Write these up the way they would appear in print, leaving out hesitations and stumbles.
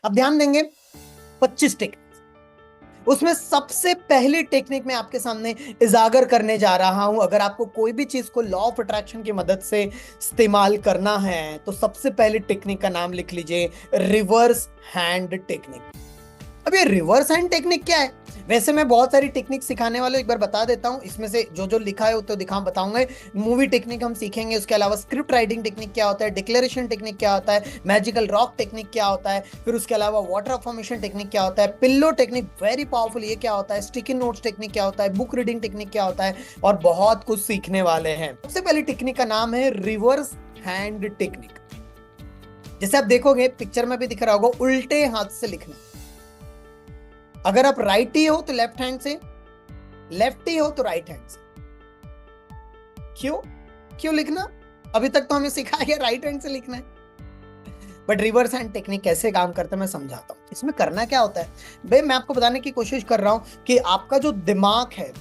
अब ध्यान देंगे 25 टेक्निक, उसमें सबसे पहली टेक्निक मैं आपके सामने इजागर करने जा रहा हूं। अगर आपको कोई भी चीज को लॉ ऑफ अट्रैक्शन की मदद से इस्तेमाल करना है तो सबसे पहली टेक्निक का नाम लिख लीजिए, रिवर्स हैंड टेक्निक। अब ये रिवर्स हैंड टेक्निक क्या है? वैसे मैं बहुत सारी टेक्निक सिखाने वाला हूं, एक बार बता देता हूं। इसमें से जो जो लिखा है वो तो दिखा बताऊंगा। मूवी टेक्निक हम सीखेंगे, उसके अलावा स्क्रिप्ट राइटिंग टेक्निक क्या होता है, डिक्लेरेशन टेक्निक क्या होता है, मैजिकल रॉक टेक्निक क्या होता है, फिर उसके अलावा वाटर फॉर्मेशन टेक्निक क्या होता है, पिल्लो टेक्निक वेरी पावरफुल ये क्या होता है, स्टिकी नोट्स टेक्निक क्या होता है, बुक रीडिंग टेक्निक क्या होता है, और बहुत कुछ सीखने वाले हैं। सबसे पहली टेक्निक का नाम है रिवर्स हैंड टेक्निक। जैसे आप देखोगे पिक्चर में भी दिख रहा होगा, उल्टे हाथ से लिखना। अगर आप राइटी हो तो लेफ्ट हैंड से, लेफ्टी हो तो राइट हैंड से। क्यों क्यों लिखना? अभी तक तो हमें सिखाया गया राइट हैंड से लिखना है, बट रिवर्स हैंड टेक्निक कैसे काम करता है मैं समझाता हूं। इसमें करना क्या होता है भाई, मैं आपको बताने की कोशिश कर रहा हूं कि आपका जो दिमाग है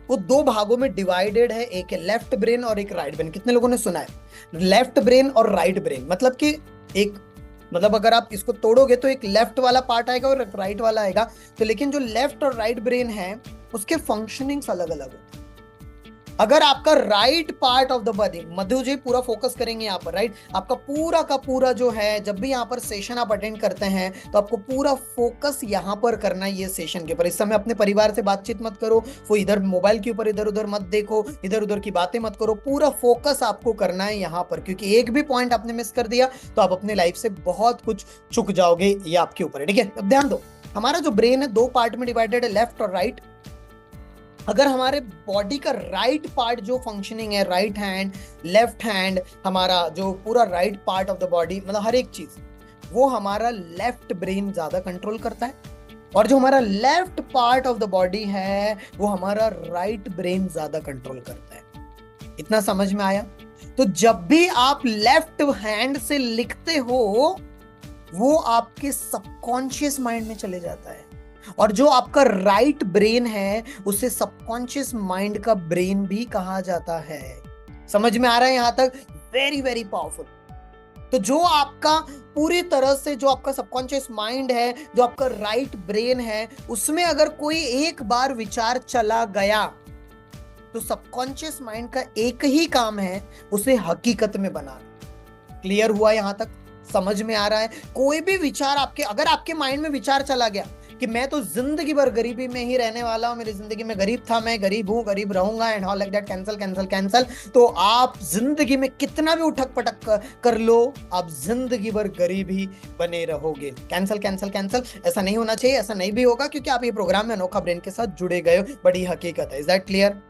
वो दो भागों में डिवाइडेड है, एक है लेफ्ट ब्रेन और एक राइट ब्रेन। कितने लोगों ने सुना है लेफ्ट ब्रेन और राइट ब्रेन? मतलब कि एक, मतलब अगर आप इसको तोड़ोगे तो एक लेफ्ट वाला पार्ट आएगा और एक राइट वाला आएगा। तो लेकिन जो लेफ्ट और राइट ब्रेन है उसके फंक्शनिंग्स अलग अलग होते हैं। अगर आपका right part of the body, Madhu ji पूरा फोकस करेंगे यहाँ पर, राइट, आपका पूरा का पूरा जो है, जब भी यहाँ पर सेशन आप अटेंड करते हैं तो आपको पूरा फोकस यहाँ पर करना है, ये सेशन के ऊपर। इस समय अपने परिवार से बातचीत मत करो, वो इधर मोबाइल के ऊपर इधर उधर मत देखो, इधर उधर की बातें मत करो, पूरा फोकस आपको करना है यहाँ पर, क्योंकि एक भी पॉइंट आपने मिस कर दिया तो आप अपने लाइफ से बहुत कुछ चुक जाओगे, ये आपके ऊपर है, ठीक है। अब ध्यान दो, हमारा जो ब्रेन है दो पार्ट में डिवाइडेड है, लेफ्ट और राइट। अगर हमारे बॉडी का राइट पार्ट जो फंक्शनिंग है, राइट हैंड, लेफ्ट हैंड, हमारा जो पूरा right part of the body, मतलब हर एक चीज, वो हमारा लेफ्ट ब्रेन ज्यादा कंट्रोल करता है, और जो हमारा left part of the body है वो हमारा राइट ब्रेन ज्यादा कंट्रोल करता है। इतना समझ में आया? तो जब भी आप लेफ्ट हैंड से लिखते हो वो आपके सबकॉन्शियस माइंड में चले जाता है, और जो आपका राइट ब्रेन है उसे सबकॉन्शियस माइंड का ब्रेन भी कहा जाता है। समझ में आ रहा है यहां तक? Very very powerful. तो जो आपका पूरी तरह से, जो आपका सबकॉन्शियस माइंड है, जो आपका राइट ब्रेन है, उसमें अगर कोई एक बार विचार चला गया तो सबकॉन्शियस माइंड का एक ही काम है, उसे हकीकत में बनाना। क्लियर हुआ यहां तक? समझ में आ रहा है? कोई भी विचार आपके, अगर आपके माइंड में विचार चला गया कि मैं तो जिंदगी भर गरीबी में ही रहने वाला हूं, मेरी जिंदगी में गरीब था, मैं गरीब हूं, गरीब रहूंगा and all like that, cancel cancel cancel, तो आप जिंदगी में कितना भी उठक पटक कर लो, आप जिंदगी भर गरीब ही बने रहोगे। कैंसल कैंसल कैंसल, ऐसा नहीं होना चाहिए, ऐसा नहीं भी होगा, क्योंकि आप ये प्रोग्राम में अनोखा ब्रेन के साथ जुड़े गए हो। बड़ी हकीकत है। Is that clear?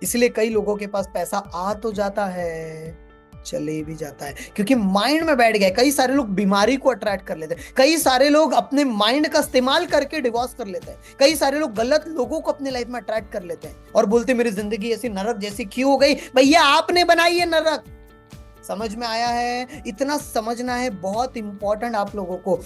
इसलिए कई लोगों के पास पैसा आ तो जाता है, चले भी जाता है, क्योंकि माइंड में बैठ गया। कई सारे लोग बीमारी को अट्रैक्ट कर लेते हैं, कई सारे लोग अपने माइंड का इस्तेमाल करके डिवोर्स कर लेते हैं, कई सारे लोग गलत लोगों को अपने लाइफ में अट्रैक्ट कर लेते हैं और बोलते हैं मेरी जिंदगी ऐसी नरक जैसी क्यों हो गई? भैया आपने बनाई है नरक। समझ में आया है? इतना समझना है, बहुत इंपॉर्टेंट आप लोगों को।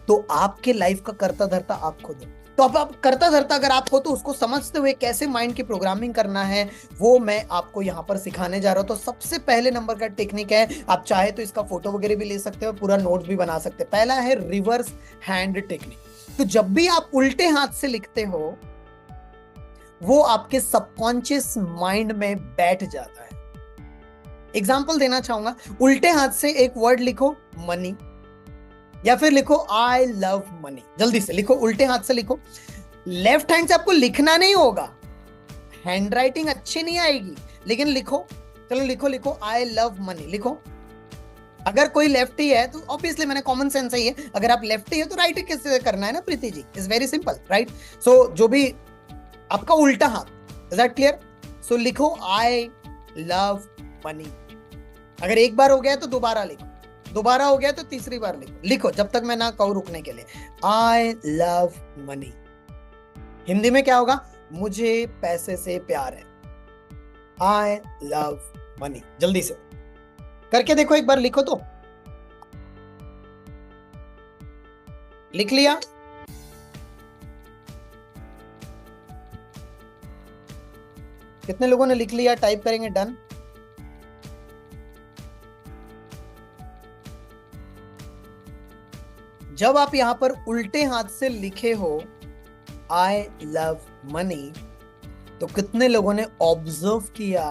तो आपके लाइफ का करता धरता आप खुद हो। तो अब आप करता धरता अगर आप हो तो उसको समझते हुए कैसे माइंड की प्रोग्रामिंग करना है वो मैं आपको यहाँ पर सिखाने जा रहा हूँ। तो सबसे पहले नंबर का टेक्निक है, आप चाहे तो इसका फोटो वगैरह भी ले सकते हो, पूरा नोट भी बना सकते हैं। पहला है रिवर्स हैंड टेक्निक। तो जब भी आप उल्टे हाथ से लिखते हो वो आपके सबकॉन्शियस माइंड में बैठ जाता है। एग्जाम्पल देना चाहूंगा, उल्टे हाथ से एक वर्ड लिखो मनी, या फिर लिखो आई लव मनी। जल्दी से लिखो, उल्टे हाथ से लिखो। लेफ्ट हैंड से आपको लिखना नहीं होगा, हैंड राइटिंग अच्छी नहीं आएगी, लेकिन लिखो। चलो लिखो, लिखो आई लव मनी लिखो। अगर कोई लेफ्टी है तो ऑब्वियसली, मैंने कॉमन सेंस है ये, अगर आप लेफ्टी है तो राइट कैसे करना है ना Preeti ji, is very simple, right. सो जो भी आपका उल्टा हाथ, इज दैट क्लियर? सो लिखो आई लव मनी। अगर एक बार हो गया तो दोबारा लिखो, दोबारा हो गया तो तीसरी बार लिखो। लिखो जब तक मैं ना कहूं रुकने के लिए। आई लव मनी हिंदी में क्या होगा? मुझे पैसे से प्यार है। आई लव मनी। जल्दी से करके देखो, एक बार लिखो तो। लिख लिया? कितने लोगों ने लिख लिया? टाइप करेंगे डन। जब आप यहां पर उल्टे हाथ से लिखे हो आई लव मनी, तो कितने लोगों ने ऑब्जर्व किया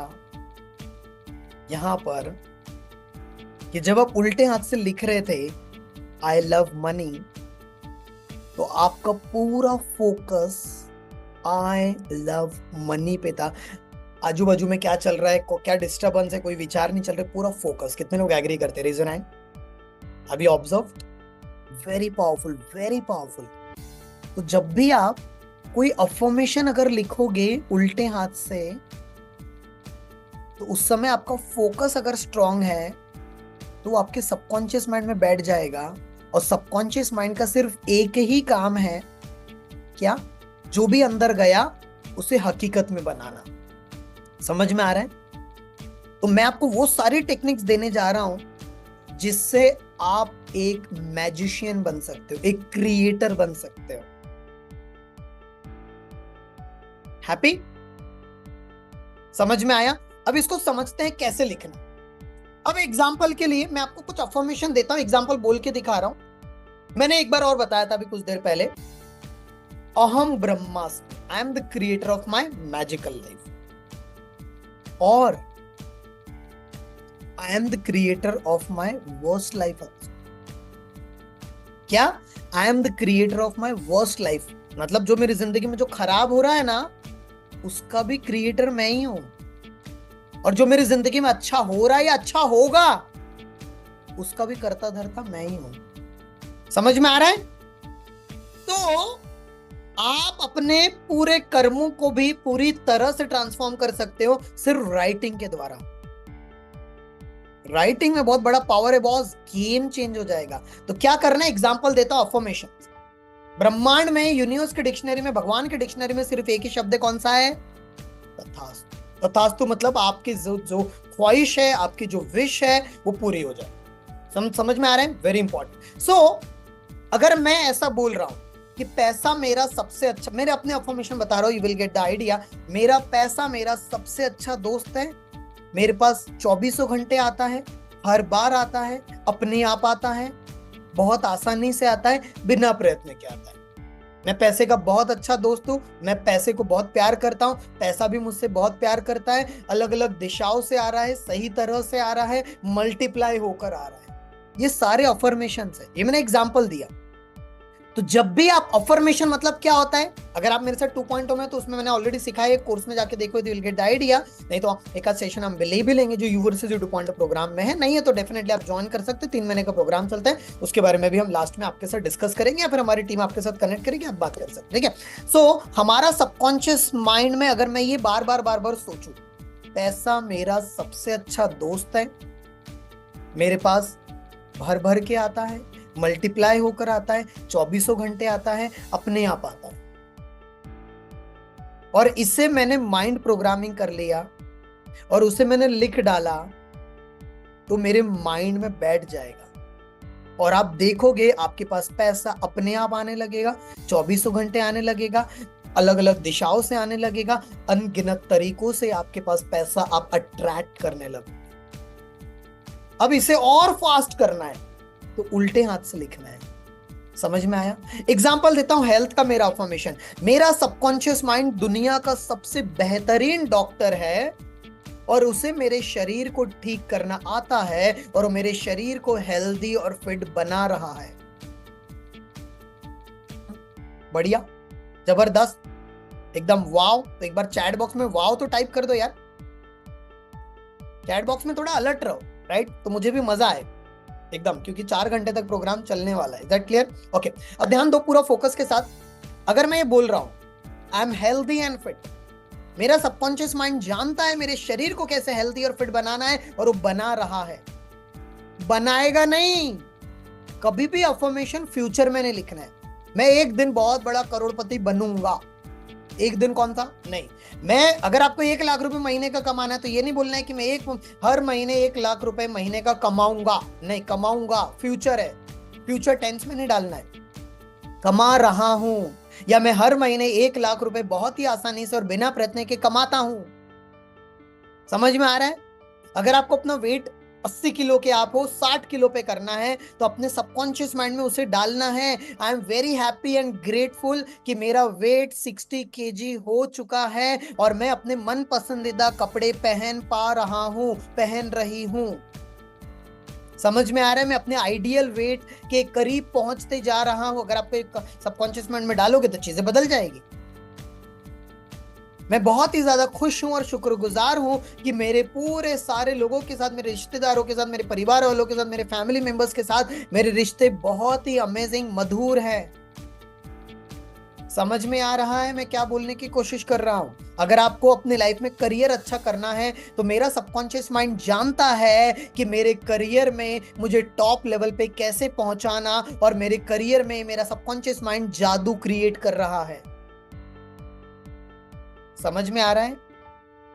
यहां पर कि जब आप उल्टे हाथ से लिख रहे थे आई लव मनी, तो आपका पूरा फोकस आई लव मनी पे था। आजू बाजू में क्या चल रहा है, क्या डिस्टर्बेंस है, कोई विचार नहीं चल रहा, पूरा फोकस। कितने लोग एग्री करते? रीजन है अभी observe. Very powerful, very powerful. तो जब भी आप कोई अफर्मेशन अगर लिखोगे उल्टे हाथ से, तो उस समय आपका फोकस अगर स्ट्रांग है तो आपके सबकॉन्शियस माइंड में बैठ जाएगा। और सबकॉन्शियस माइंड का सिर्फ एक ही काम है, क्या? जो भी अंदर गया उसे हकीकत में बनाना। समझ में आ रहा है? तो मैं आपको वो सारी टेक्निक्स देने जा रहा हूं जिससे आप एक मैजिशियन बन सकते हो, एक क्रिएटर बन सकते हो। हैप्पी? समझ में आया? अब इसको समझते हैं कैसे लिखना। अब एग्जाम्पल के लिए मैं आपको कुछ अफर्मेशन देता हूं, एग्जाम्पल बोल के दिखा रहा हूं। मैंने एक बार और बताया था अभी कुछ देर पहले, अहम ब्रह्मास्मि, I am the creator of my magical life, और I am the creator of my worst life. क्या? I am the creator of my worst life, मतलब जो मेरी जिंदगी में जो खराब हो रहा है ना, उसका भी क्रिएटर मैं ही हूं। और जो मेरी जिंदगी में अच्छा हो रहा है या अच्छा होगा, उसका भी कर्ता धर्ता मैं ही हूं। समझ में आ रहा है? तो आप अपने पूरे कर्मों को भी पूरी तरह से ट्रांसफॉर्म कर सकते हो सिर्फ राइटिंग के द्वारा। राइटिंग में बहुत बड़ा पावर है बॉस, गेम चेंज हो जाएगा। तो क्या करना है? एग्जांपल देता हूं अफर्मेशन। ब्रह्मांड में, यूनिवर्स के डिक्शनरी में, भगवान के डिक्शनरी में सिर्फ एक ही शब्द है, कौन सा है? तथास्तु। तथास्तु मतलब आपकी जो ख्वाहिश है, आपकी जो विश है, वो पूरी हो जाए। समझ में आ रहा है? Very important. सो अगर मैं ऐसा बोल रहा हूं कि पैसा मेरा सबसे अच्छा, मेरे अपने अफर्मेशन बता रहा हूं, you will get the idea. मेरा पैसा मेरा सबसे अच्छा दोस्त है, मेरे पास 24 घंटे आता है, हर बार आता है, अपने आप आता है, बहुत आसानी से आता है, बिना प्रयत्न के आता है। मैं पैसे का बहुत अच्छा दोस्त हूं, मैं पैसे को बहुत प्यार करता हूं, पैसा भी मुझसे बहुत प्यार करता है। अलग अलग दिशाओं से आ रहा है, सही तरह से आ रहा है, मल्टीप्लाई होकर आ रहा है। ये सारे अफर्मेशंस है, ये मैंने एग्जांपल दिया। तो जब भी आप अफर्मेशन, मतलब क्या होता है, अगर आप मेरे साथ 2.0 में, तो उसमें मैंने ऑलरेडी सिखाया है, कोर्स में जाके देखो, you will get the idea. नहीं तो एक आध सेशन हम ले भी लेंगे जो यूनिवर्सिटी 2.0 प्रोग्राम में है। नहीं है तो डेफिनेटली आप ज्वाइन कर सकते हैं, 3 महीने का प्रोग्राम चलता है, उसके बारे में भी हम लास्ट में आपके साथ डिस्कस करेंगे, या फिर हमारी टीम आपके साथ कनेक्ट करेगी, आप बात कर सकते हैं। ठीक है? सो हमारा सबकॉन्शियस माइंड में अगर मैं ये बार बार सोचूं, पैसा मेरा सबसे अच्छा दोस्त है, मेरे पास भर भर के आता है, मल्टीप्लाई होकर आता है, 24 घंटे आता है, अपने आप आता है, और इसे मैंने माइंड प्रोग्रामिंग कर लिया और उसे मैंने लिख डाला, तो मेरे माइंड में बैठ जाएगा। और आप देखोगे आपके पास पैसा अपने आप आने लगेगा, 24 घंटे आने लगेगा, अलग अलग दिशाओं से आने लगेगा, अनगिनत तरीकों से आपके पास पैसा आप अट्रैक्ट करने लगोगे। अब इसे और फास्ट करना है तो उल्टे हाथ से लिखना है। समझ में आया? एग्जाम्पल देता हूं हेल्थ का। मेरा अफर्मेशन, मेरा सबकॉन्शियस माइंड दुनिया का सबसे बेहतरीन डॉक्टर है, और उसे मेरे शरीर को ठीक करना आता है, और वो मेरे शरीर को हेल्दी और फिट बना रहा है। बढ़िया, जबरदस्त, एकदम वाव। तो एक बार चैट बॉक्स में वाव तो टाइप कर दो यार, चैट बॉक्स में थोड़ा अलर्ट रहो, राइट? तो मुझे भी मजा आए एकदम, क्योंकि 4 घंटे तक प्रोग्राम चलने वाला है। That clear? ओके, अब ध्यान दो पूरा फोकस के साथ। अगर मैं ये बोल रहा हूं आई एम हेल्दी एंड फिट, मेरा सबकॉन्शियस माइंड जानता है मेरे शरीर को कैसे हेल्दी और फिट बनाना है, और वो बना रहा है। बनाएगा नहीं, कभी भी अफर्मेशन फ्यूचर में नहीं लिखना है मैं एक दिन बहुत बड़ा करोड़पति बनूंगा। एक दिन कौन सा? नहीं। मैं, अगर आपको 1 लाख रुपए महीने का कमाना है, तो ये नहीं बोलना है कि मैं हर महीने 1 लाख रुपए महीने का कमाऊंगा। नहीं, कमाऊंगा फ्यूचर है, फ्यूचर टेंस में नहीं डालना है। कमा रहा हूं, या मैं हर महीने 1 लाख रुपए बहुत ही आसानी से और बिना प्रयत्न के कमाता हूं। समझ में आ रहा है? अगर आपको अपना वेट 80 किलो के आप हो, 60 किलो पे करना है, तो अपने सबकॉन्शियस माइंड में उसे डालना है, I am very happy and grateful कि मेरा वेट 60 केजी हो चुका है और मैं अपने मन पसंदीदा कपड़े पहन पा रहा हूं, पहन रही हूं। समझ में आ रहा है? मैं अपने आइडियल वेट के करीब पहुंचते जा रहा हूं। अगर आप सबकॉन्शियस माइंड में डालोगे तो चीजें बदल जाएगी। मैं बहुत ही ज्यादा खुश हूं और शुक्रगुजार हूं कि मेरे पूरे सारे लोगों के साथ, मेरे रिश्तेदारों के साथ, मेरे परिवार वालों के साथ, मेरे फैमिली मेंबर्स के साथ मेरे रिश्ते बहुत ही अमेजिंग, मधुर है। समझ में आ रहा है मैं क्या बोलने की कोशिश कर रहा हूं? अगर आपको अपने लाइफ में करियर अच्छा करना है तो मेरा सबकॉन्शियस माइंड जानता है कि मेरे करियर में मुझे टॉप लेवल पे कैसे पहुंचाना, और मेरे करियर में मेरा सबकॉन्शियस माइंड जादू क्रिएट कर रहा है। समझ में आ रहा है?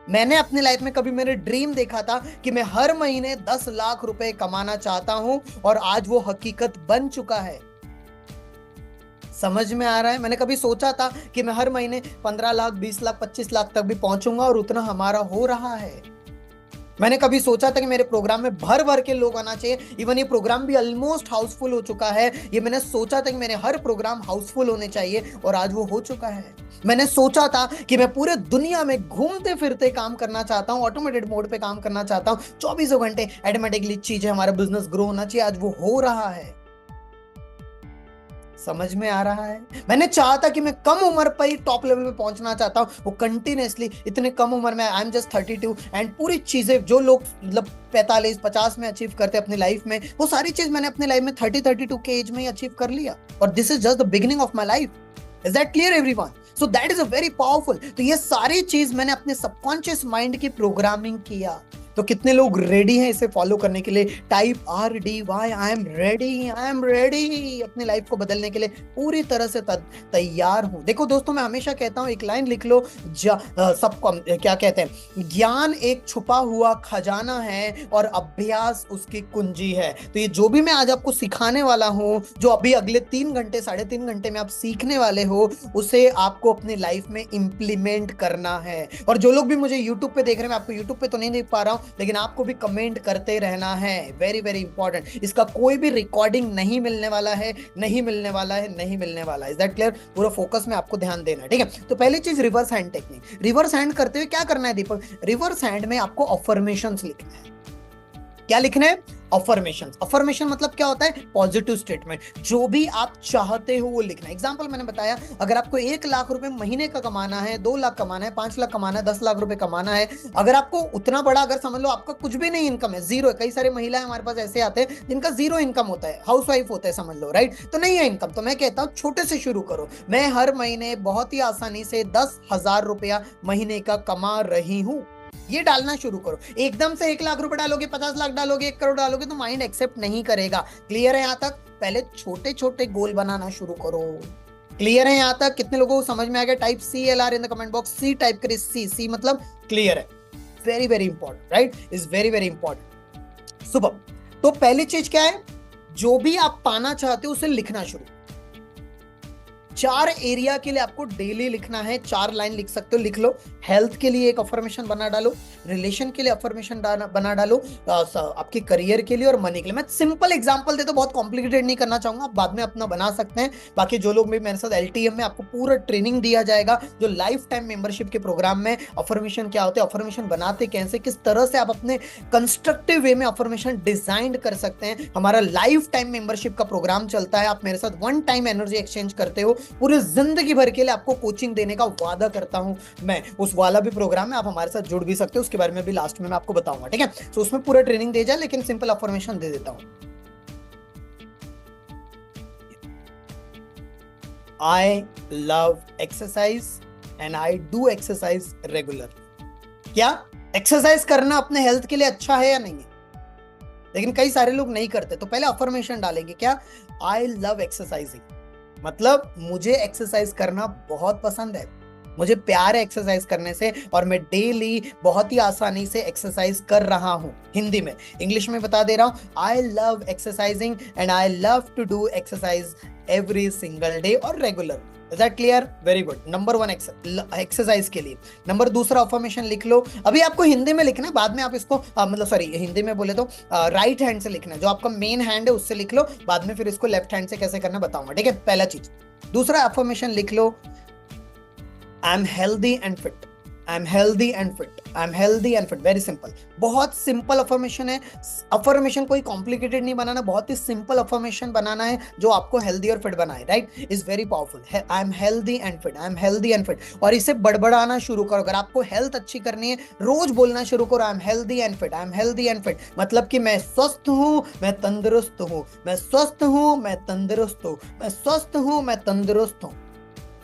मैंने अपनी लाइफ में कभी मेरे ड्रीम देखा था कि मैं हर महीने 10 लाख रुपए कमाना चाहता हूं, और आज वो हकीकत बन चुका है। समझ में आ रहा है? मैंने कभी सोचा था कि मैं हर महीने 15 लाख, 20 लाख, 25 लाख तक भी पहुंचूंगा, और उतना हमारा हो रहा है। मैंने कभी सोचा था कि मेरे प्रोग्राम में भर भर के लोग आना चाहिए, इवन ये प्रोग्राम भी ऑलमोस्ट हाउसफुल हो चुका है। ये मैंने सोचा था कि मेरे हर प्रोग्राम हाउसफुल होने चाहिए, और आज वो हो चुका है। मैंने सोचा था कि मैं पूरे दुनिया में घूमते फिरते काम करना चाहता हूँ, ऑटोमेटेड मोड पे काम करना चाहता हूँ, 24 घंटे ऑटोमेटिकली चीजें, हमारा बिजनेस ग्रो होना चाहिए, आज वो हो रहा है। समझ में आ रहा है? मैंने चाहा था कि मैं कम उम्र पर ही टॉप लेवल पे पहुंचना चाहता हूं, वो कंटिन्यूअसली इतने कम उम्र में, आई एम जस्ट 32, एंड पूरी चीजें जो लोग मतलब 45-50 में अचीव करते अपनी लाइफ में, वो सारी चीज मैंने अपनी लाइफ में 30-32 के एज में ही अचीव कर लिया, और this is just the beginning of my life. Is that clear everyone? So that is a very powerful. तो ये सारी चीज मैंने अपने सबकॉन्शियस माइंड की प्रोग्रामिंग किया। तो कितने लोग रेडी हैं इसे फॉलो करने के लिए? Type RDY, I am ready, I am ready, अपनी लाइफ को बदलने के लिए पूरी तरह से तैयार हूं। देखो दोस्तों, मैं हमेशा कहता हूं, एक लाइन लिख लो, सबको क्या कहते हैं, ज्ञान एक छुपा हुआ खजाना है और अभ्यास उसकी कुंजी है। तो ये जो भी मैं आज आपको सिखाने वाला हूं, जो अभी अगले 3 घंटे, 3.5 घंटे में आप सीखने वाले हो, उसे आपको अपनी लाइफ में इंप्लीमेंट करना है। और जो लोग भी मुझे यूट्यूब पे देख रहे हैं, मैं आपको यूट्यूब पे तो नहीं देख पा रहा हूं, लेकिन आपको भी कमेंट करते रहना है, वेरी वेरी इंपॉर्टेंट। इसका कोई भी रिकॉर्डिंग नहीं मिलने वाला है, नहीं मिलने वाला है, नहीं मिलने वाला है। Is that clear? पूरा फोकस में आपको ध्यान देना है, ठीक है? तो पहली चीज, reverse hand technique. Reverse hand करते हुए क्या करना है दीपक? रिवर्स हैंड में आपको अफर्मेशंस लिखना है। क्या लिखना है? अफर्मेशन। अफर्मेशन मतलब क्या होता है? Positive statement. जो भी आप चाहते हो वो लिखना है। एग्जांपल मैंने बताया, अगर आपको 1 लाख रुपए महीने का कमाना है, 2 लाख कमाना है, 5 लाख कमाना है, 10 लाख रुपए कमाना है, अगर आपको उतना बड़ा, अगर समझ लो आपका कुछ भी नहीं इनकम है, जीरो है। कई सारे महिलाएं हमारे पास ऐसे आते हैं जिनका जीरो इनकम होता है, हाउस वाइफ होते हैं, समझ लो, राइट? तो नहीं है इनकम, तो मैं कहता हूं छोटे से शुरू करो। मैं हर महीने बहुत ही आसानी से 10,000 रुपया महीने का कमा रही हूं, ये डालना शुरू करो। एकदम से 1 लाख रुपए डालोगे, 50 लाख डालोगे, 1 करोड़ डालोगे, तो माइंड एक्सेप्ट नहीं करेगा। क्लियर है यहां तक? पहले छोटे छोटे गोल बनाना शुरू करो। क्लियर है यहां तक? कितने लोगों को समझ में आ गया? Type CLR in the comment box. C type करिए, सी मतलब क्लियर है। Very very important, right? Is very very important. Super. तो पहली चीज क्या है? जो भी आप पाना चाहते हो उसे लिखना शुरू। 4 एरिया के लिए आपको डेली लिखना है। 4 लाइन लिख सकते हो, लिख लो। हेल्थ के लिए एक अफर्मेशन बना डालो, रिलेशन के लिए अफर्मेशन बना डालो, आपके करियर के लिए और मनी के लिए। मैं सिंपल एग्जांपल देता हूं, बहुत कॉम्प्लिकेटेड नहीं करना चाहूंगा, आप बाद में अपना बना सकते हैं। बाकी जो लोग भी मेरे साथ LTM में, आपको पूरा ट्रेनिंग दिया जाएगा, जो लाइफ टाइम मेंबरशिप के प्रोग्राम में, अफर्मेशन क्या होते हैं, अफर्मेशन बनाते कैसे, किस तरह से आप अपने कंस्ट्रक्टिव वे में अफर्मेशन डिजाइन कर सकते हैं। हमारा लाइफ टाइम मेंबरशिप का प्रोग्राम चलता है। आप मेरे साथ 1 टाइम एनर्जी एक्सचेंज करते हो, पूरी जिंदगी भर के लिए आपको कोचिंग देने का वादा करता हूं मैं। उस वाला भी प्रोग्राम में आप हमारे साथ जुड़ भी सकते हो, उसके बारे में भी लास्ट में मैं आपको बताऊंगा, ठीक है? तो उसमें पूरा ट्रेनिंग दे जाए, लेकिन सिंपल अफर्मेशन दे देता हूं। I love exercise and I do exercise regular. क्या एक्सरसाइज करना अपने हेल्थ के लिए अच्छा है या नहीं है? लेकिन कई सारे लोग नहीं करते। तो पहले अफर्मेशन डालेंगे, क्या? आई लव एक्सरसाइजिंग, मतलब मुझे एक्सरसाइज करना बहुत पसंद है। मुझे प्यार है एक्सरसाइज करने से और मैं डेली बहुत ही आसानी से एक्सरसाइज कर रहा हूं। हिंदी में, इंग्लिश में बता दे रहा हूं, I love exercising and I love to do exercise every single day और regular. Is that clear? Very good. Number 1 exercise के लिए। नंबर 2 अफर्मेशन लिख लो। अभी आपको हिंदी में लिखना है, बाद में आप इसको मतलब सॉरी हिंदी में बोले तो राइट हैंड से लिखना है, जो आपका मेन हैंड है उससे लिख लो, बाद में फिर इसको लेफ्ट हैंड से कैसे करना बताऊंगा, ठीक है? पहला चीज। दूसरा अफर्मेशन लिख लो, I am healthy and fit. I am healthy and fit. I am healthy and fit. Very simple, बहुत सिंपल अफर्मेशन है। अफर्मेशन कोई कॉम्प्लिकेटेड नहीं बनाना, बहुत ही सिंपल अफर्मेशन बनाना है जो आपको हेल्दी और फिट बनाए, right? Is very powerful. I am healthy and fit, I am healthy and fit. और इसे बड़बड़ाना शुरू करो। अगर आपको हेल्थ अच्छी करनी है, रोज बोलना शुरू करो, आई am healthy and fit, I am healthy and fit. मतलब कि मैं स्वस्थ हूं, मैं तंदुरुस्त हूं, मैं स्वस्थ हूं, मैं तंदुरुस्त हूं, मैं स्वस्थ हूं, मैं तंदुरुस्त हूं।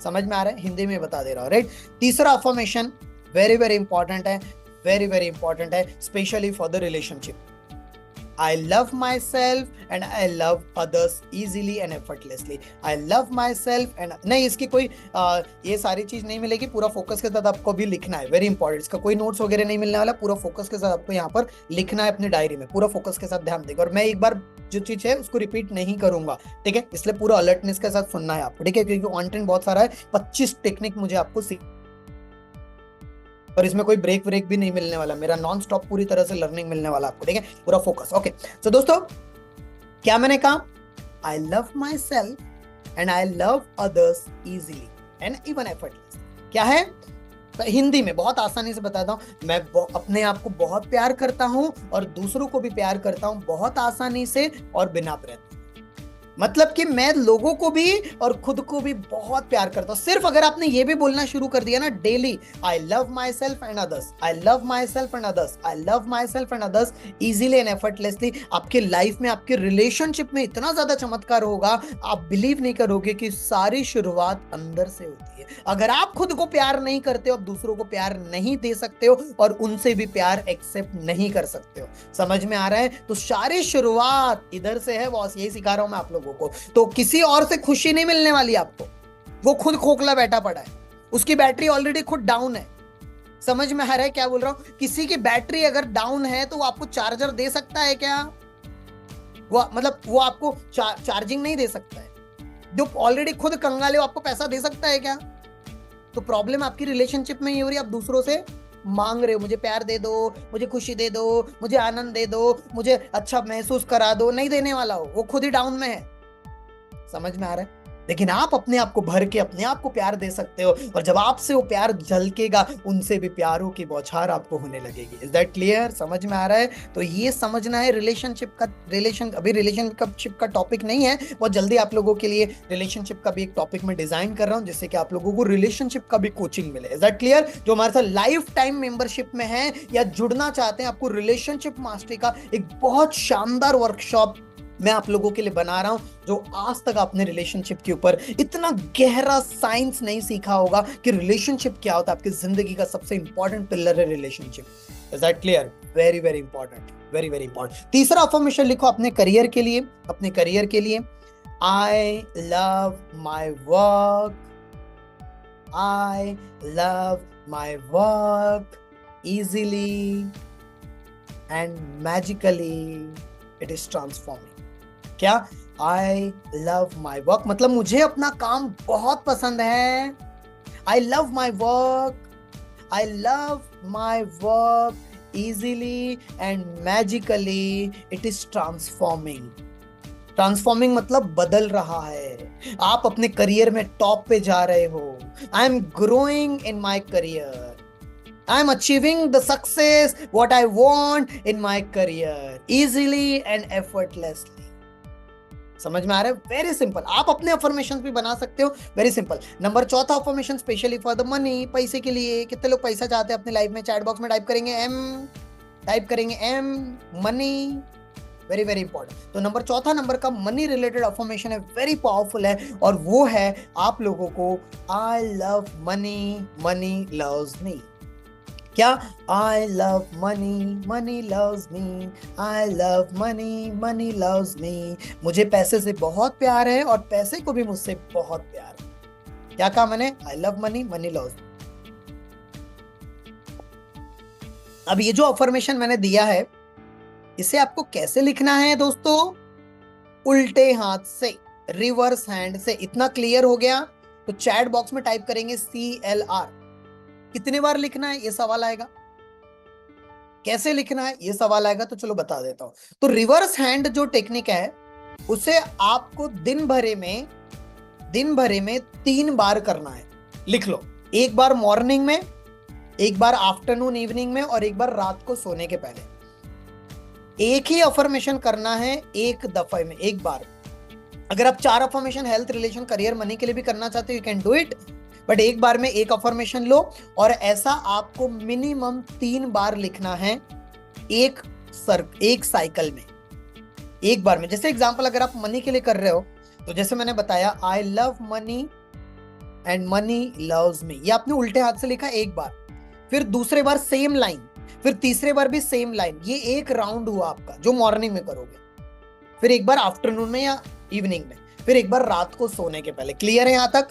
समझ में आ रहा है? हिंदी में बता दे रहा हूं, राइट? तीसरा अफर्मेशन वेरी वेरी इंपॉर्टेंट है, वेरी वेरी इंपॉर्टेंट है, specially for the relationship. I love myself and I love others easily and effortlessly. I love myself and नहीं, इसकी कोई ये सारी चीज नहीं मिलेगी, पूरा फोकस के साथ आपको भी लिखना है। Very important. इसका कोई नोट्स वगैरह नहीं मिलने वाला, पूरा फोकस के साथ आपको यहाँ पर लिखना है अपनी डायरी में, पूरा फोकस के साथ ध्यान देगा। और मैं एक बार जो चीज है उसको रिपीट नहीं करूंगा, ठीक है? इसलिए पूरा अलर्टनेस के साथ सुनना है आपको, ठीक है? क्योंकि कंटेंट बहुत सारा है, 25 टेक्निक मुझे आपको और इसमें कोई ब्रेक व्रेक भी नहीं मिलने वाला, मेरा नॉन स्टॉप पूरी तरह से लर्निंग मिलने वाला आपको, ठीक है? पूरा फोकस। ओके, तो दोस्तों क्या मैंने कहा? I love my self and I love others easily and even effortless. क्या है? तो हिंदी में बहुत आसानी से बताता हूं, मैं अपने आप को बहुत प्यार करता हूं और दूसरों को भी प्यार करता हूं बहुत आसानी से और बिना प्रयत्न। मतलब कि मैं लोगों को भी और खुद को भी बहुत प्यार करता हूं। सिर्फ अगर आपने ये भी बोलना शुरू कर दिया ना daily, I love my self and others, I love my self and others, I love my self and others easily and effortlessly, आपके लाइफ में, आपके रिलेशनशिप में इतना ज्यादा चमत्कार होगा, आप बिलीव नहीं करोगे कि सारी शुरुआत अंदर से होती है। अगर आप खुद को प्यार नहीं करते हो, आप दूसरों को प्यार नहीं दे सकते हो और उनसे भी प्यार एक्सेप्ट नहीं कर सकते हो। समझ में आ रहा है? तो सारी शुरुआत इधर से है बॉस, यही सिखा रहा हूं मैं आप लोगों को। तो किसी और से खुशी नहीं मिलने वाली आपको, वो खुद खोखला बैठा पड़ा है, उसकी बैटरी ऑलरेडी खुद डाउन है। समझ में आ रहा है क्या बोल रहा हूं? किसी की बैटरी अगर डाउन है तो वो आपको चार्जर दे सकता है क्या? वो मतलब वो आपको चार्जिंग नहीं दे सकता है। जो ऑलरेडी खुद कंगाल है वो आपको पैसा दे सकता है क्या? तो प्रॉब्लम आपकी रिलेशनशिप में ये हो रही है, आप दूसरों से मांग रहे हो, मुझे प्यार दे दो, मुझे खुशी दे दो, मुझे आनंद दे दो, मुझे अच्छा महसूस करा दो। नहीं देने वाला हो, वो खुद ही डाउन में है। समझ में आ रहा है? लेकिन आप अपने आप को भर के अपने आप को प्यार दे सकते हो, और जब आपसे वो प्यार झलकेगा, उनसे भी प्यारों की बौछार आपको होने लगेगी। Is that clear? समझ में आ रहा है? तो ये समझना है रिलेशनशिप का। अभी रिलेशनशिप का टॉपिक नहीं है, बहुत जल्दी आप लोगों के लिए रिलेशनशिप का भी एक टॉपिक में डिजाइन कर रहा हूं, जिससे कि आप लोगों को रिलेशनशिप का भी कोचिंग मिले। Is that clear? जो हमारे साथ लाइफ टाइम मेंबरशिप में है या जुड़ना चाहते हैं, आपको रिलेशनशिप मास्टरी का एक बहुत शानदार वर्कशॉप मैं आप लोगों के लिए बना रहा हूं, जो आज तक आपने रिलेशनशिप के ऊपर इतना गहरा साइंस नहीं सीखा होगा कि रिलेशनशिप क्या होता है। आपकी जिंदगी का सबसे इंपॉर्टेंट पिलर है relationship. Is that clear? Very very important, very very important. तीसरा अफर्मेशन लिखो अपने करियर के लिए, अपने करियर के लिए, I love my work, I love my work easily and magically it is transforming. क्या? I love my work मतलब मुझे अपना काम बहुत पसंद है। I love my work, I love my work easily and magically it is transforming. Transforming मतलब बदल रहा है। आप अपने करियर में टॉप पे जा रहे हो। I am growing in my career, I am achieving the success what I want in my career easily and effortlessly. समझ में आ रहा है? Very simple. आप अपने अफर्मेशन भी बना सकते हो, वेरी सिंपल। नंबर चौथा affirmation specially for the money, पैसे के लिए। कितने लोग पैसा चाहते हैं अपनी लाइफ में? चैट बॉक्स में टाइप करेंगे एम, टाइप करेंगे M, money. Very very important. तो नंबर चौथा नंबर का मनी रिलेटेड अफर्मेशन है, वेरी पावरफुल है, और वो है आप लोगों को I love money, money loves me. क्या? I love money, money loves me, I love money, money loves me. मुझे पैसे से बहुत प्यार है और पैसे को भी मुझसे बहुत प्यार है। क्या कहा मैंने? आई लव मनी, मनी लव्स मी। अब ये जो अफर्मेशन मैंने दिया है, इसे आपको कैसे लिखना है दोस्तों? उल्टे हाथ से, रिवर्स हैंड से। इतना क्लियर हो गया? तो चैट बॉक्स में टाइप करेंगे CLR। कितने बार लिखना है ये सवाल आएगा, कैसे लिखना है ये सवाल आएगा, तो चलो बता देता हूं। तो रिवर्स हैंड जो टेक्निक है, उसे आपको दिन भरे में 3 बार करना है। लिख लो, एक बार मॉर्निंग में, एक बार आफ्टरनून इवनिंग में, और एक बार रात को सोने के पहले। एक ही अफर्मेशन करना है एक दफे में, एक बार। अगर आप 4 affirmation health, relation, career, money के लिए भी करना चाहते हो, you can do it, but एक बार में एक अफर्मेशन लो। और ऐसा आपको मिनिमम 3 बार लिखना है एक साइकिल में, एक बार में। जैसे एग्जांपल अगर आप मनी के लिए कर रहे हो, तो जैसे मैंने बताया, आई love money and money loves मी, ये आपने उल्टे हाथ से लिखा एक बार, फिर दूसरे बार सेम लाइन, फिर तीसरे बार भी सेम लाइन। ये एक राउंड हुआ आपका जो मॉर्निंग में करोगे, फिर एक बार आफ्टरनून में या इवनिंग में, फिर एक बार रात को सोने के पहले। क्लियर है यहां तक?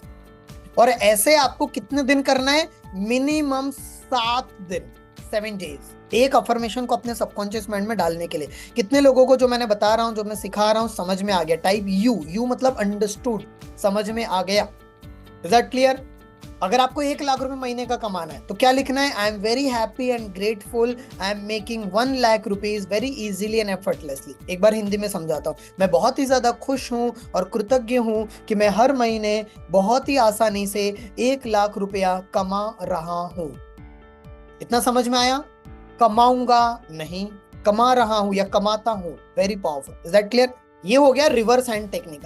और ऐसे आपको कितने दिन करना है? मिनिमम 7 दिन, 7 डेज, एक अफर्मेशन को अपने सबकॉन्शियस माइंड में डालने के लिए। कितने लोगों को जो मैंने बता रहा हूं, जो मैं सिखा रहा हूं, समझ में आ गया? टाइप यू मतलब अंडरस्टूड, समझ में आ गया। Is that clear? अगर आपको 1 लाख रुपए महीने का कमाना है तो क्या लिखना है? I am very happy and grateful, I am making 1 lakh rupees very easily and effortlessly. एक बार हिंदी में समझाता हूँ। मैं बहुत ही ज्यादा खुश हूँ और कृतज्ञ हूँ कि मैं हर महीने बहुत ही आसानी से 1 लाख रुपया कमा रहा हूँ। इतना समझ में आया? कमाऊंगा नहीं, कमा रहा हूं या कमाता हूं। Very powerful. Is that clear? ये हो गया रिवर्स हैंड टेक्निक।